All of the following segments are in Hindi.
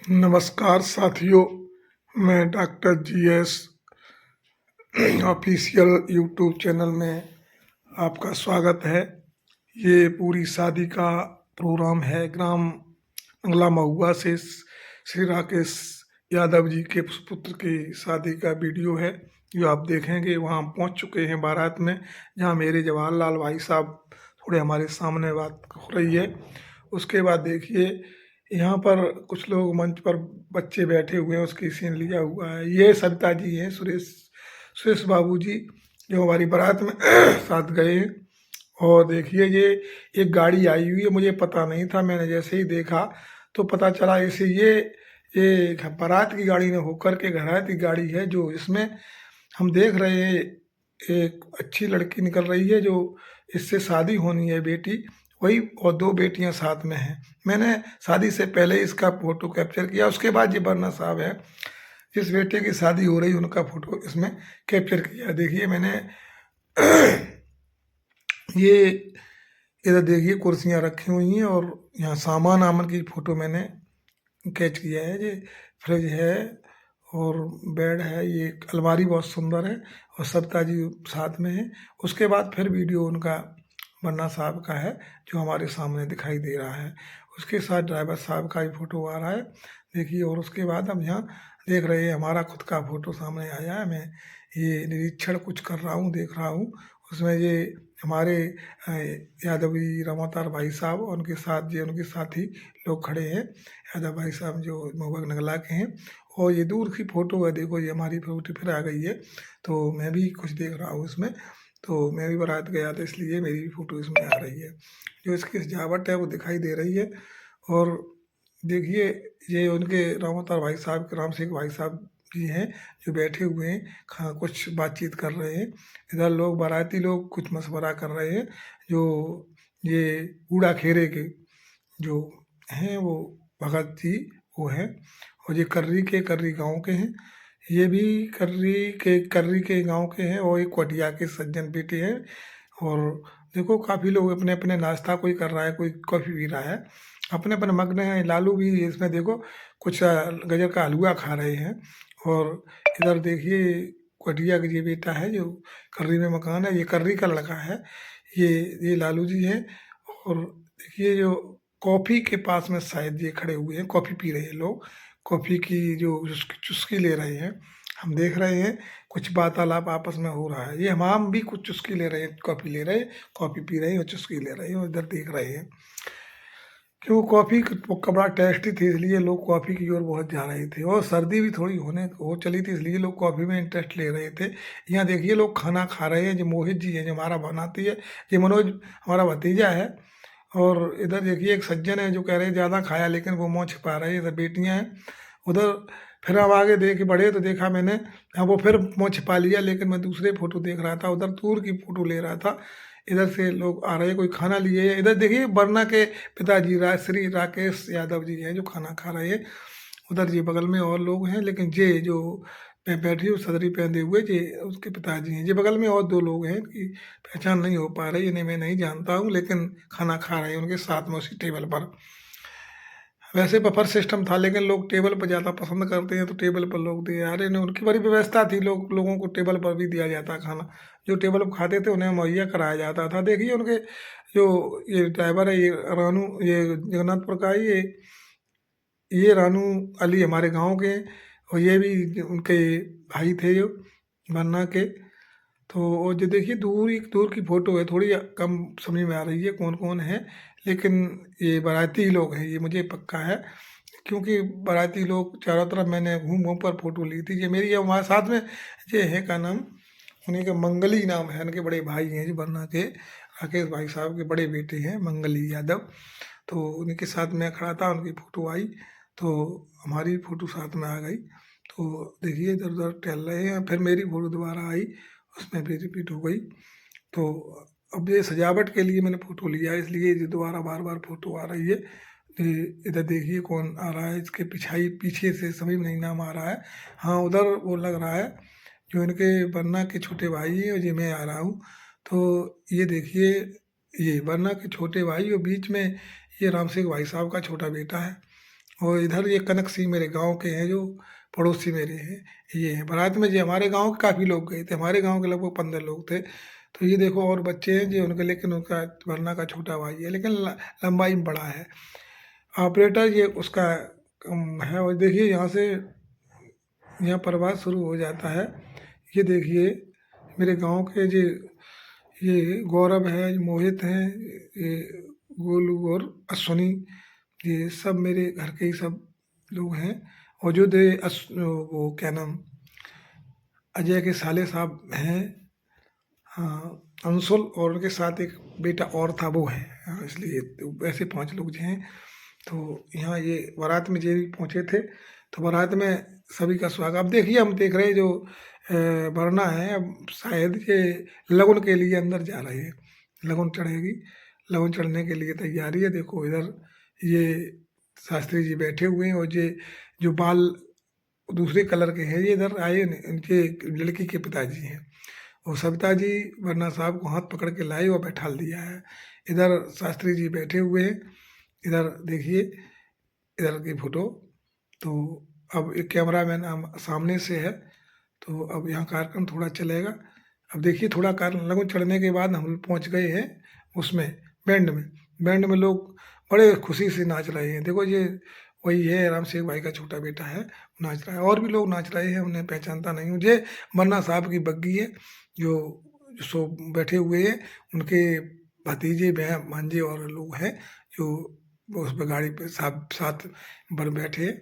नमस्कार साथियों, मैं doctor GS official YouTube channel में आपका स्वागत है। ये पूरी शादी का प्रोग्राम है। ग्राम अंगला महुआ से श्री राकेश यादव जी के पुत्र की शादी का वीडियो है जो आप देखेंगे। वहाँ पहुँच चुके हैं बारात में, जहाँ मेरे जवाहरलाल भाई साहब थोड़े हमारे सामने बात हो रही है। उसके बाद देखिए, यहाँ पर कुछ लोग मंच पर बच्चे बैठे हुए हैं, उसकी सीन लिया हुआ है। ये सरिता जी हैं, सुरेश सुरेश बाबू जी, जो हमारी बारात में साथ गए हैं। और देखिए, ये एक गाड़ी आई हुई है, मुझे पता नहीं था। मैंने जैसे ही देखा तो पता चला इसे ये बारात की गाड़ी में होकर के घरात की गाड़ी है, जो इसमें हम देख रहे हैं एक अच्छी लड़की निकल रही है, जो इससे शादी होनी है बेटी वही, और दो बेटियां साथ में हैं। मैंने शादी से पहले इसका फोटो कैप्चर किया। उसके बाद ये बरना साहब है, जिस बेटे की शादी हो रही है उनका फोटो इसमें कैप्चर किया। देखिए मैंने ये इधर देखिए कुर्सियां रखी हुई हैं और यहाँ सामान आमन की फ़ोटो मैंने कैच किया है। ये फ्रिज है और बेड है, ये अलमारी बहुत सुंदर है और सरिता जी साथ में है। उसके बाद फिर वीडियो उनका बन्ना साहब का है जो हमारे सामने दिखाई दे रहा है। उसके साथ ड्राइवर साहब का भी फ़ोटो आ रहा है, देखिए। और उसके बाद हम यहाँ देख रहे हैं हमारा खुद का फ़ोटो सामने आया है। मैं ये निरीक्षण कुछ कर रहा हूँ, देख रहा हूँ। उसमें ये हमारे यादवी रमातार भाई साहब और उनके साथ ये उनके साथी लोग खड़े हैं। यादव भाई साहब जो महुआ नगला के हैं। और ये दूर की फ़ोटो है, देखो ये हमारी फ़ोटो फिर आ गई है। तो मैं भी कुछ देख रहा हूँ इसमें, तो मैं भी बारात गया था इसलिए मेरी भी फ़ोटो इसमें आ रही है। जो इसकी सजावट है वो दिखाई दे रही है। और देखिए, ये उनके रामावतार भाई साहब के राम सिंह भाई साहब जी हैं, जो बैठे हुए हैं, कुछ बातचीत कर रहे हैं। इधर लोग बाराती लोग कुछ मशवरा कर रहे हैं। जो ये कूड़ा खेरे के जो हैं वो भगत जी वो हैं। और ये कर्री गांव के हैं। ये भी कर्री के गांव के हैं और एक कोटिया के सज्जन बेटे हैं। और देखो काफ़ी लोग अपने अपने नाश्ता कोई कर रहा है, कोई कॉफ़ी पी रहा है, अपने अपने मग्न हैं। लालू भी इसमें देखो कुछ गजर का हलवा खा रहे हैं। और इधर देखिए कोटिया का ये बेटा है जो कर्री में मकान है, ये कर्री का लड़का है। ये लालू जी है। और देखिए जो कॉफ़ी के पास में शायद ये खड़े हुए हैं, कॉफ़ी पी रहे हैं लोग। कॉफ़ी की जो चुस्की ले रहे हैं, हम देख रहे हैं। कुछ वार्तालाप आपस में हो रहा है। ये हम भी कुछ चुस्की ले रहे हैं, कॉफ़ी ले रहे हैं, कॉफ़ी पी रहे हैं और चुस्की ले रहे हैं और इधर देख रहे हैं। क्यों, कॉफ़ी का बड़ा टेस्टी थी इसलिए लोग कॉफ़ी की ओर बहुत जा रहे थे। और सर्दी भी थोड़ी हो चली थी इसलिए लोग कॉफ़ी में इंटरेस्ट ले रहे थे। यहाँ देखिए लोग खाना खा रहे हैं। जो मोहित जी हैं जो हमारा बनाती है, ये मनोज हमारा भतीजा है। और इधर देखिए एक सज्जन है जो कह रहे हैं ज़्यादा खाया, लेकिन वो मुँह छिपा रहे हैं। इधर बेटियाँ हैं। उधर फिर हम आगे देख बढ़े तो देखा मैंने, हाँ वो फिर मुँह छिपा लिया, लेकिन मैं दूसरे फोटो देख रहा था, उधर दूर की फोटो ले रहा था। इधर से लोग आ रहे हैं, कोई खाना लिए है। इधर देखिए बरना के पिताजी श्री राकेश यादव जी हैं जो खाना खा रहे हैं। उधर जी बगल में और लोग हैं, लेकिन ये जो बैठी हुई सदरी पहने हुए ये उसके पिताजी हैं। ये बगल में और दो लोग हैं कि पहचान नहीं हो पा रही, इन्हें मैं नहीं जानता हूँ, लेकिन खाना खा रहे हैं उनके साथ में उसी टेबल पर। वैसे बफर सिस्टम था, लेकिन लोग टेबल पर ज़्यादा पसंद करते हैं तो टेबल पर लोग दे आ रहे हैं। उनकी बड़ी व्यवस्था थी, लोगों को टेबल पर भी दिया जाता खाना। जो टेबल पर खाते थे उन्हें मुहैया कराया जाता था। देखिए उनके जो ये ड्राइवर है, ये रानू, ये जगन्नाथपुर का है, ये रानू अली हमारे गांव के हैं। और ये भी उनके भाई थे जो बन्ना के। तो वो जो देखिए दूर की फोटो है, थोड़ी कम समझ में आ रही है कौन कौन है, लेकिन ये बाराती लोग हैं, ये मुझे पक्का है। क्योंकि बाराती लोग चारों तरफ मैंने घूम घूम कर फोटो ली थी। ये मेरी हमारे साथ में ये है का नाम, उन्हीं का मंगली नाम है। उनके बड़े भाई हैं जो बन्ना के राकेश भाई साहब के बड़े बेटे हैं मंगली यादव। तो उनके साथ मैं खड़ा था, उनकी फ़ोटो आई तो हमारी फ़ोटो साथ में आ गई। तो देखिए इधर उधर टहल रहे हैं, फिर मेरी फ़ोटो दोबारा आई, उसमें भी रिपीट हो गई। तो अब ये सजावट के लिए मैंने फ़ोटो लिया है, इसलिए ये दोबारा बार बार फ़ोटो आ रही है। इधर देखिए कौन आ रहा है, इसके पीछे से सभी नहीं नाम आ रहा है। हाँ उधर वो लग रहा है जो इनके बन्ना के छोटे भाई हैं और ये मैं आ रहा हूँ। तो ये देखिए ये बन्ना के छोटे भाई और बीच में ये राम सिंह भाई साहब का छोटा बेटा है। और इधर ये कनक सिंह मेरे गांव के हैं, जो पड़ोसी मेरे हैं। ये हैं बारात में, जो हमारे गांव के काफ़ी लोग गए थे, हमारे गांव के लगभग 15 लोग थे। तो ये देखो और बच्चे हैं जो उनके, लेकिन उनका वरना का छोटा भाई है, लेकिन लंबाई में बड़ा है। ऑपरेटर ये उसका है। और देखिए यहाँ से, यहाँ प्रवास शुरू हो जाता है। ये देखिए मेरे गांव के जो, ये गौरव है, मोहित हैं, ये गोलू और अश्वनी, ये सब मेरे घर के ही सब लोग हैं। और जो दे वो क्या नाम, अजय के साले साहब हैं, हाँ अंशुल, और उनके साथ एक बेटा और था, वो है। हाँ, इसलिए तो वैसे 5 लोग जो हैं। तो यहाँ ये बारात में जो भी पहुँचे थे, तो बारात में सभी का स्वागत। अब देखिए हम देख रहे हैं जो वरना है, अब शायद ये लगन के लिए अंदर जा रही है, लगन चढ़ेगी, लगन चढ़ने के लिए तैयारी है। देखो इधर ये शास्त्री जी बैठे हुए हैं, और ये जो बाल दूसरे कलर के हैं, ये इधर आए, इनके लड़की के पिताजी हैं। और सविता जी वरना साहब को हाथ पकड़ के लाए और बैठा दिया है। इधर शास्त्री जी बैठे हुए हैं, इधर देखिए, इधर की फोटो। तो अब एक कैमरा मैन सामने से है, तो अब यहाँ कार्यक्रम थोड़ा चलेगा। अब देखिए थोड़ा कार्यक्रम लगन चढ़ने के बाद हम पहुँच गए हैं उसमें, बैंड में। बैंड में लोग बड़े खुशी से नाच रहे हैं। देखो ये वही है, राम शेख भाई का छोटा बेटा है, नाच रहा है। और भी लोग नाच रहे हैं, उन्हें पहचानता नहीं हूँ। ये मन्ना साहब की बग्गी है, जो जो सो बैठे हुए हैं, उनके भतीजे भांजे और लोग हैं, जो वो उस पर गाड़ी पे साथ भर बैठे हैं।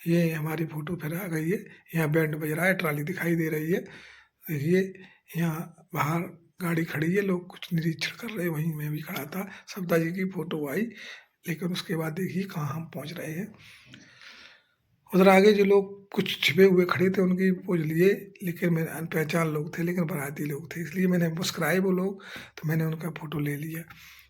ये हमारी फोटो फिर आ गई है। यहाँ बैंड बज रहा है, ट्राली दिखाई दे रही है। देखिए यहाँ बाहर गाड़ी खड़ी है, लोग कुछ निरीक्षण कर रहे हैं, वहीं मैं भी खड़ा था। सविता जी की फोटो आई, लेकिन उसके बाद देखिए कहाँ हम पहुँच रहे हैं। उधर आगे जो लोग कुछ छिपे हुए खड़े थे, उनकी पोज लिए, लेकिन मेरे अनपहचान लोग थे, लेकिन बाराती लोग थे, इसलिए मैंने मुस्कुराए वो लोग, तो मैंने उनका फ़ोटो ले लिया।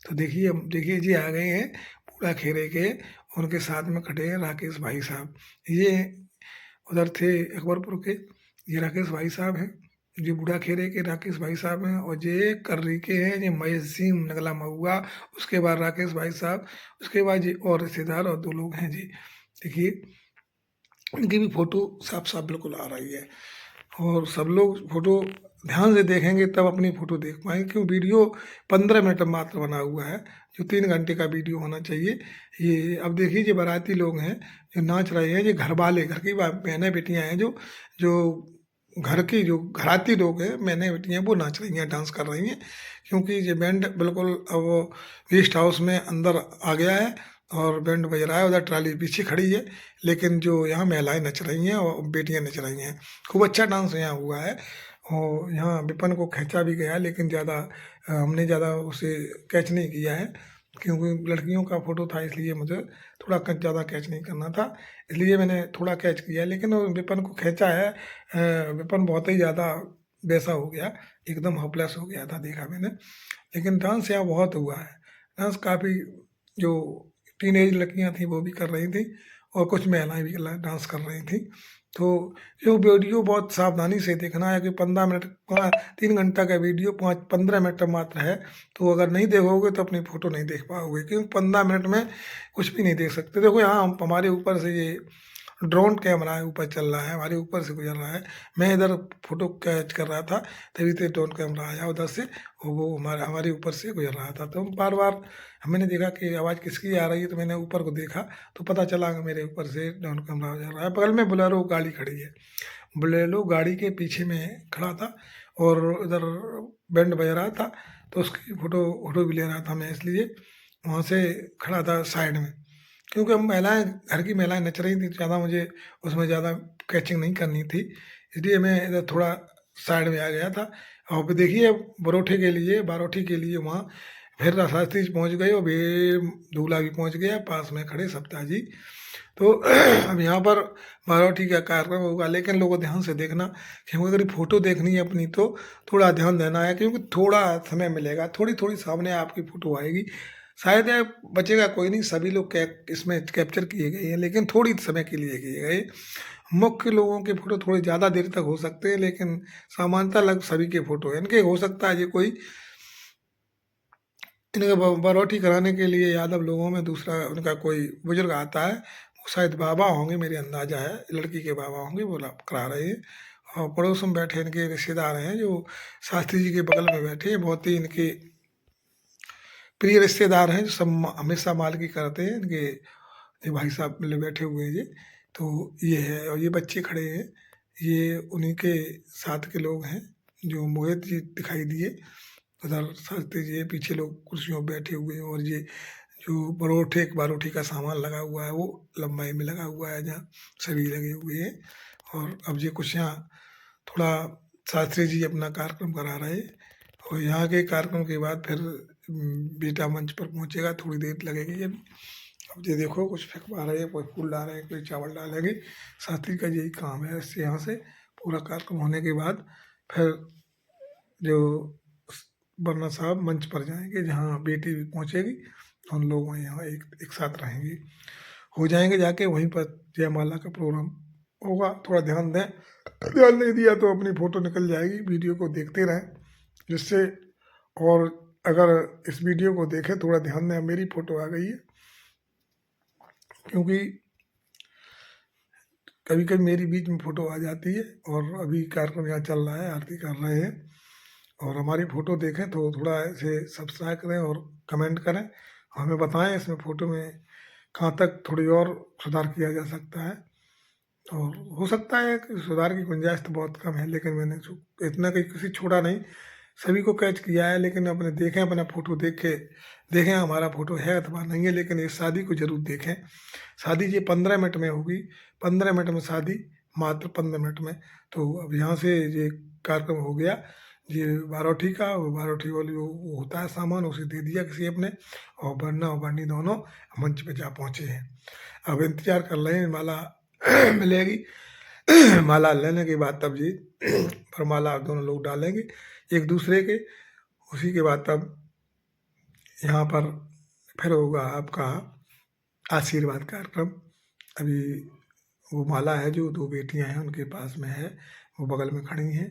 तो देखिए, हम देखिए जी आ गए हैं पूरा खेरे के। उनके साथ में खड़े हैं राकेश भाई साहब, ये उधर थे अकबरपुर के, ये राकेश भाई साहब हैं। जो बूढ़ा खेरे के राकेश भाई साहब हैं, और ये कर्री के हैं, ये महेश सिंह नगला महुआ, उसके बाद राकेश भाई साहब, उसके बाद जी और रिश्तेदार और 2 लोग हैं जी। देखिए उनकी भी फोटो साफ साफ बिल्कुल आ रही है। और सब लोग फोटो ध्यान से देखेंगे तब अपनी फोटो देख पाएंगे, क्यों वीडियो 15 मिनट मात्र बना हुआ है, जो 3 घंटे का वीडियो होना चाहिए। ये अब देखिए जो बाराती लोग हैं जो नाच रहे हैं, ये घर वाले, घर की बहनें बेटियां हैं, जो जो घर की जो घराती लोग हैं, बहनें बेटियां, वो नाच रही हैं, डांस कर रही हैं। क्योंकि ये बैंड बिल्कुल अब गेस्ट हाउस में अंदर आ गया है, और बैंड बज रहा है। उधर ट्राली पीछे खड़ी है, लेकिन जो यहाँ महिलाएं नच रही हैं और बेटियां नच रही हैं। खूब अच्छा डांस यहाँ हुआ है। और यहाँ विपन को खींचा भी गया, लेकिन ज़्यादा हमने ज़्यादा उसे कैच नहीं किया है, क्योंकि लड़कियों का फोटो था, इसलिए मुझे थोड़ा ज़्यादा कैच नहीं करना था, इसलिए मैंने थोड़ा कैच किया। लेकिन विपन को खींचा है, विपन बहुत ही ज़्यादा वैसा हो गया, एकदम होपलेस हो गया था, देखा मैंने। लेकिन डांस यहाँ बहुत हुआ है, डांस काफ़ी, जो टीनेज लड़कियां थी वो भी कर रही थी, और कुछ महिलाएं भी डांस कर रही थी। तो ये वीडियो बहुत सावधानी से देखना है, कि 15 मिनट 3 घंटा का वीडियो 15 मिनट मात्र है। तो अगर नहीं देखोगे तो अपनी फ़ोटो नहीं देख पाओगे, क्योंकि 15 मिनट में कुछ भी नहीं देख सकते। देखो यहाँ हमारे ऊपर से ये ड्रोन कैमरा है, ऊपर चल रहा है, हमारे ऊपर से गुजर रहा है। मैं इधर फोटो कैच कर रहा था, तभी तो ड्रोन कैमरा आया उधर से, वो हमारे ऊपर से गुजर रहा था। तो बार बार मैंने देखा कि आवाज़ किसकी आ रही है, तो मैंने ऊपर को देखा, तो पता चला कि मेरे ऊपर से ड्रोन कैमरा गुजर रहा है। बगल में बोलेरो गाड़ी खड़ी है, बोलेरो गाड़ी के पीछे में खड़ा था, और उधर बैंड बज रहा था, तो उसकी फोटो भी ले रहा था मैं, इसलिए वहाँ से खड़ा था साइड में। क्योंकि हम महिलाएं, घर की महिलाएं नच रही थी, ज़्यादा मुझे उसमें ज़्यादा कैचिंग नहीं करनी थी, इसलिए मैं इधर थोड़ा साइड में आ गया था। और फिर देखिए बारोठी के लिए वहाँ फिर शास्त्री जी पहुँच गए, और भी दूल्हा भी पहुँच गया, पास में खड़े सप्ताह जी। तो अब यहाँ पर बारोठी का कार्यक्रम होगा, लेकिन लोगों ध्यान से देखना, क्योंकि अगर फोटो देखनी है अपनी तो थोड़ा ध्यान देना है, क्योंकि थोड़ा समय मिलेगा, थोड़ी थोड़ी सामने आपकी फ़ोटो आएगी, शायद यह बचेगा कोई नहीं, सभी लोग इसमें कैप्चर किए गए हैं, लेकिन थोड़ी समय के लिए किए गए। मुख्य लोगों के फ़ोटो थोड़ी ज़्यादा देर तक हो सकते हैं, लेकिन सामान्यतः लग सभी के फ़ोटो हैं। इनके हो सकता है ये कोई, इनका बारोठी कराने के लिए यादव लोगों में दूसरा उनका कोई बुजुर्ग आता है, शायद बाबा होंगे, मेरे अंदाज़ा है, लड़की के बाबा होंगे, वो करा रहे हैं। और पड़ोस में बैठे इनके रिश्तेदार हैं जो शास्त्री जी के बगल में बैठे हैं, बहुत ही इनके प्रिय रिश्तेदार हैं, जो सब हमेशा मालकी करते हैं इनके। ये भाई साहब मिले बैठे हुए हैं ये, तो ये है। और ये बच्चे खड़े हैं, ये उन्हीं के साथ के लोग हैं जो मोहित जी दिखाई दिए। उधर शास्त्री जी है, पीछे लोग कुर्सियों पर बैठे हुए हैं। और ये जो बारोठी का सामान लगा हुआ है वो लंबाई में लगा हुआ है, जहाँ सभी लगे हुए हैं। और अब ये कुछ यहाँ थोड़ा शास्त्री जी अपना कार्यक्रम करा रहे हैं। और यहाँ के कार्यक्रम के बाद फिर बेटा मंच पर पहुँचेगा, थोड़ी देर लगेगी अभी। अब ये देखो कुछ फेंकवा रहे हैं, कोई फूल डाल रहे हैं, कोई चावल डालेंगे। शास्त्री का यही काम है। इससे यहाँ से पूरा कार्यक्रम होने के बाद फिर जो बरना साहब मंच पर जाएंगे, जहाँ बेटी भी पहुँचेगी। हम लोग वहीं यहाँ एक साथ रहेंगे, हो जाएंगे जाके वहीं पर जयमाला का प्रोग्राम होगा। थोड़ा ध्यान दें, ध्यान नहीं दिया तो अपनी फ़ोटो निकल जाएगी। वीडियो को देखते रहें जिससे, और अगर इस वीडियो को देखें, थोड़ा ध्यान दें, मेरी फ़ोटो आ गई है, क्योंकि कभी कभी मेरी बीच में फ़ोटो आ जाती है। और अभी कार्यक्रम यहाँ चल रहा है, आरती कर रहे हैं, और हमारी फ़ोटो देखें तो थोड़ा ऐसे सब्सक्राइब करें और कमेंट करें, हमें बताएं इसमें फ़ोटो में कहाँ तक थोड़ी और सुधार किया जा सकता है। और हो सकता है कि सुधार की गुंजाइश तो बहुत कम है, लेकिन मैंने इतना कहीं किसी छोड़ा नहीं, सभी को कैच किया है। लेकिन अपने देखें, अपना फ़ोटो देखें हमारा फ़ोटो है अथवा नहीं है। लेकिन इस शादी को ज़रूर देखें। शादी ये 15 मिनट में होगी, 15 मिनट में शादी, मात्र 15 मिनट में। तो अब यहाँ से ये कार्यक्रम हो गया, ये बारोठी का, वो बारोठी वाली वो होता है सामान, उसे दे दिया किसी अपने, और बरना और बरनी दोनों मंच पे जा पहुँचे हैं। अब इंतज़ार कर रहे हैं माला मिलेगी। माला लेने के बाद तब जी पर माला दोनों लोग डालेंगे एक दूसरे के। उसी के बाद तब यहाँ पर फिर होगा आपका आशीर्वाद कार्यक्रम। अभी वो माला है, जो 2 बेटियां हैं उनके पास में है, वो बगल में खड़ी हैं।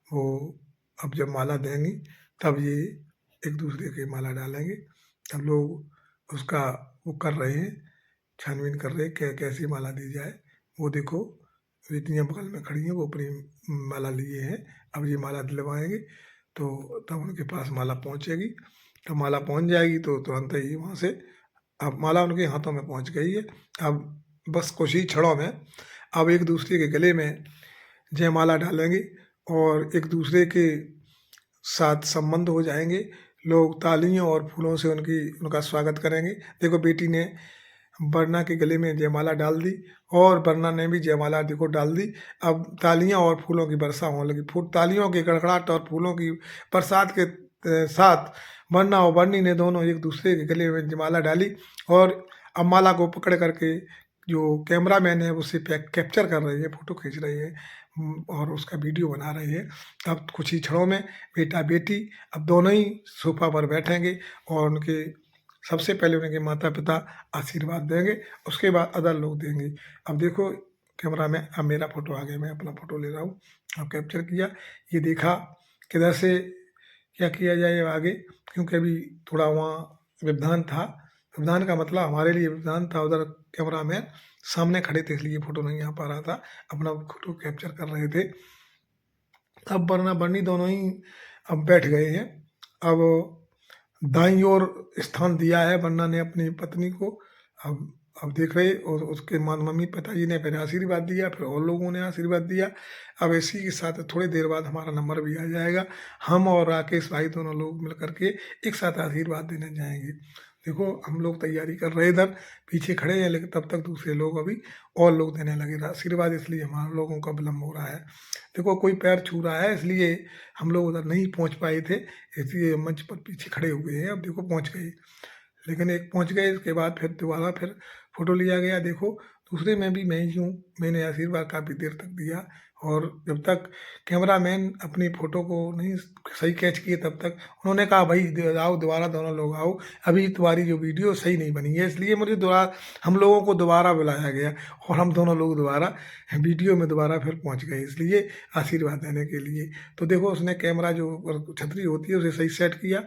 वो अब जब माला देंगी तब ये एक दूसरे के माला डालेंगे। अब लोग उसका वो कर रहे हैं, छानबीन कर रहे हैं कैसी माला दी जाए। वो देखो बेटियां बगल में खड़ी हैं, वो अपनी माला लिए हैं। अब ये माला दिलवाएंगे तो तब उनके पास माला पहुंचेगी। तो माला पहुंच जाएगी तो तुरंत ही वहाँ से अब माला उनके हाथों में पहुंच गई है। अब बस कुछ ही क्षणों में अब एक दूसरे के गले में जयमाला डालेंगे और एक दूसरे के साथ संबंध हो जाएंगे। लोग तालियों और फूलों से उनका स्वागत करेंगे। देखो बेटी ने वरना के गले में जयमाला डाल दी और वरना ने भी जयमाला देखो डाल दी। अब तालियां और फूलों की वर्षा होने लगी। तालियों की गड़गड़ाहट और फूलों की बरसात के साथ वरना और वरनी ने दोनों एक दूसरे के गले में जयमाला डाली। और अब माला को पकड़ करके जो कैमरा मैन है उसे कैप्चर कर रही है, फ़ोटो खींच रही है और उसका वीडियो बना रही है। अब कुछ ही क्षणों में बेटा बेटी अब दोनों ही सोफा पर बैठेंगे और उनके सबसे पहले उनके माता पिता आशीर्वाद देंगे, उसके बाद अदर लोग देंगे। अब देखो कैमरा में अब मेरा फ़ोटो आ गया, मैं अपना फ़ोटो ले रहा हूँ। अब कैप्चर किया, ये देखा किधर से क्या किया जाए आगे, क्योंकि अभी थोड़ा वहाँ व्यवधान था। व्यवधान का मतलब हमारे लिए व्यवधान था, उधर कैमरा में सामने खड़े थे इसलिए फ़ोटो नहीं आ पा रहा था, अपना फ़ोटो कैप्चर कर रहे थे। अब वरना बरनी दोनों ही अब बैठ गए हैं। अब दाईं ओर स्थान दिया है वरना ने अपनी पत्नी को। अब देख रहे और उसके मम्मी पिताजी ने फिर आशीर्वाद दिया, फिर और लोगों ने आशीर्वाद दिया। अब इसी के साथ थोड़ी देर बाद हमारा नंबर भी आ जाएगा, हम और राकेश भाई दोनों लोग मिल करके एक साथ आशीर्वाद देने जाएंगे। देखो हम लोग तैयारी कर रहे इधर पीछे खड़े हैं, लेकिन तब तक दूसरे लोग अभी और लोग देने लगे आशीर्वाद, इसलिए हमारे लोगों का विलम्ब हो रहा है। देखो कोई पैर छू रहा है इसलिए हम लोग उधर नहीं पहुंच पाए थे, इसलिए मंच पर पीछे खड़े हुए हैं। अब देखो पहुंच गए, लेकिन एक पहुंच गए इसके बाद फिर दोबारा फिर फ़ोटो लिया गया। देखो दूसरे में भी मैं ही हूँ, मैंने आशीर्वाद काफ़ी देर तक दिया। और जब तक कैमरामैन अपनी फ़ोटो को नहीं सही कैच किए तब तक उन्होंने कहा भाई आओ दोबारा दोनों लोग आओ, अभी तुम्हारी जो वीडियो सही नहीं बनी है, इसलिए मुझे दोबारा हम लोगों को दोबारा बुलाया गया और हम दोनों लोग दोबारा वीडियो में दोबारा फिर पहुंच गए, इसलिए आशीर्वाद देने के लिए। तो देखो उसने कैमरा जो छतरी होती है उसे सही सेट किया,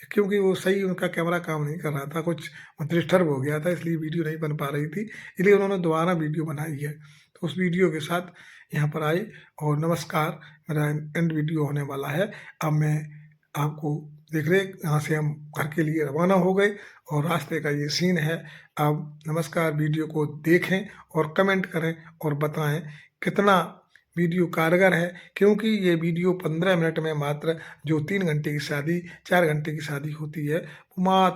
क्योंकि वो सही उनका कैमरा काम नहीं कर रहा था, कुछ डिस्टर्ब हो गया था, इसलिए वीडियो नहीं बन पा रही थी, इसलिए उन्होंने दोबारा वीडियो बनाई है। तो उस वीडियो के साथ यहाँ पर आए और नमस्कार, मेरा एंड वीडियो होने वाला है। अब मैं आपको देख रहे यहाँ से हम घर के लिए रवाना हो गए और रास्ते का ये सीन है। अब नमस्कार वीडियो को देखें और कमेंट करें और बताएं कितना वीडियो कारगर है, क्योंकि ये वीडियो 15 मिनट में मात्र जो 3 घंटे की शादी 4 घंटे की शादी होती है, मात्र